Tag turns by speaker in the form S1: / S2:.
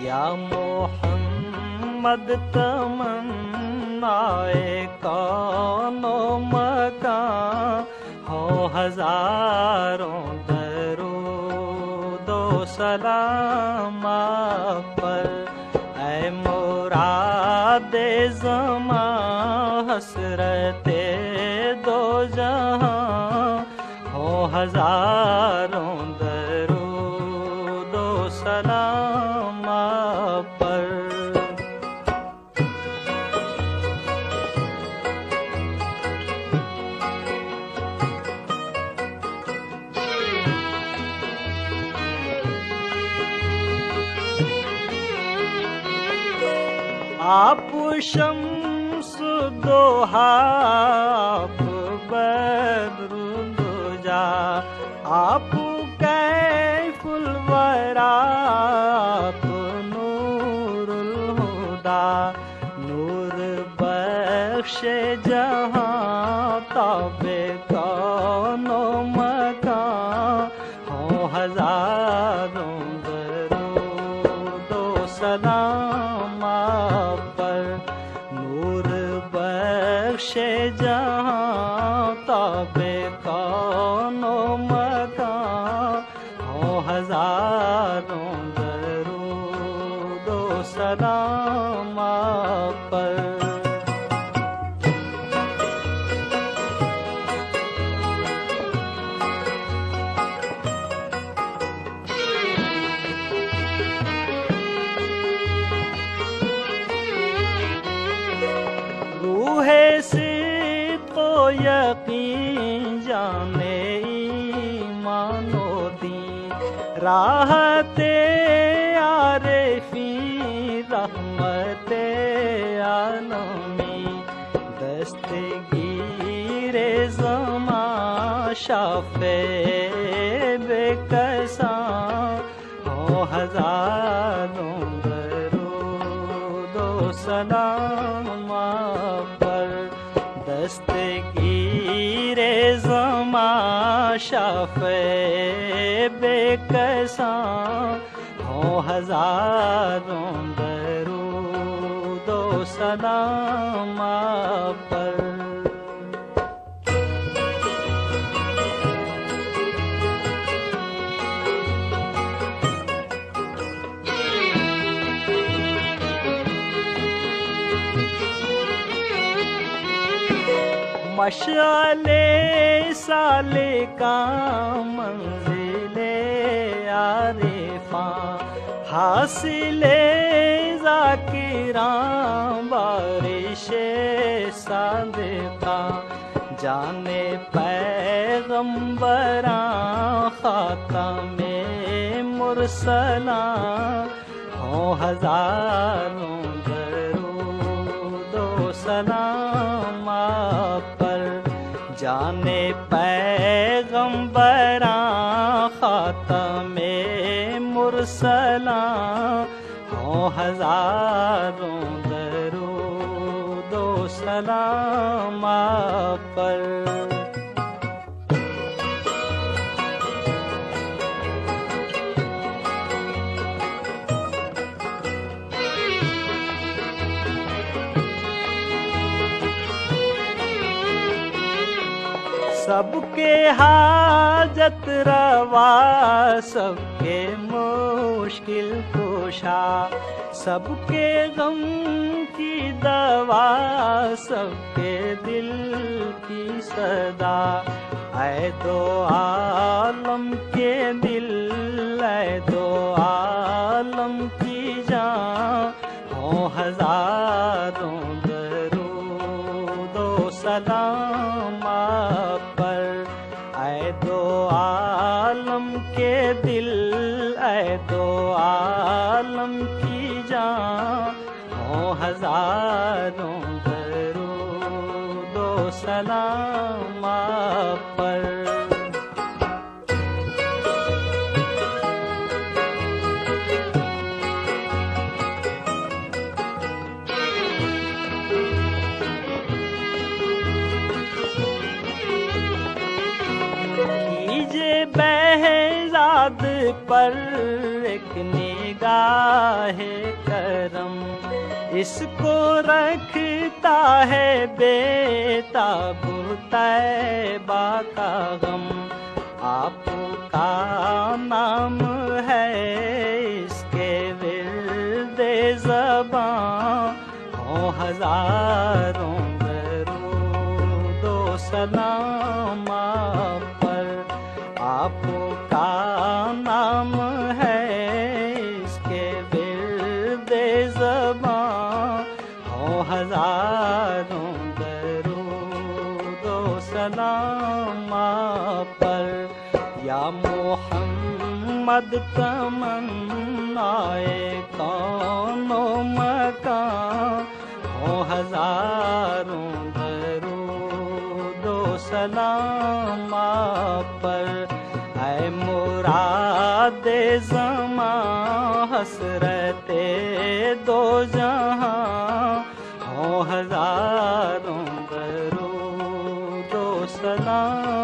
S1: या मोहम्मद तमन्नाए कौनो मकां हो हजारों दरूदो सलाम आप पर। ऐ मुरादे ज़मां हसरते दो जहां हो हजारों दरूदो सलाम आप पर। आप शम्स दोहा आप बद्र दुजा आप कैफुल वरा आप नूरुल हुदा नूर बख्शे जहां ताबे कौनो मकां हो हजारों दरूदो सलाम आप पर। नूर बख्शे जहां ताबे कौनो मकां हो हजारों दरूदो सलाम आप पर। रूहे सिद्क़ो यकीन जाने ईमानो दी राहते आरिफी रहमते आलमी दस्तगीरे ज़मां शाफ़े बेकसा हो हजारों दरूदो सलाम आप पर। दस्तगीरे ज़मां शाफ़े बेकसा हो हजारों दरूदो सलाम आप पर। मशाले साले का मंजिले आरिफा हासिले ज़ाकिरां बारिशे सादिका जाने पैगंबरां खातमे मुरसलां हो हजारों दरूदो सलाम आप पर। जाने पैगंबरां खातमे मुरसलां हो हजारों दरूदो सलाम आप पर। सबके हाजत रवा सबके मुश्किल कुशा सबके गम की दवा सबके दिल की सदा। ऐ दो आलम के दिल ऐ दो आलम की जान हो हजारों दरूदो सलाम आप पर। ऐ दो आलम के दिल ऐ दो आलम की जान हो हजारों दरूदो सलाम आप पर। कीजे बहज़ाद पर एक निगाहे करम, इसको रखता है बेताब तैबा का गम। आपका नाम है इसके विर्दे ज़बां, हो हजारों दरूदो सलाम आप पर। आपका नाम है इसके विर्दे ज़बां, हो हजारों दरूदो सलाम आप पर। या मोहम्मद तमन्नाए कौनो मकान, हो हजारों दरूदो सलाम आप पर। ऐ मुरादे ज़मां हसरते दो जहां, हो हजारों दरूदो सलाम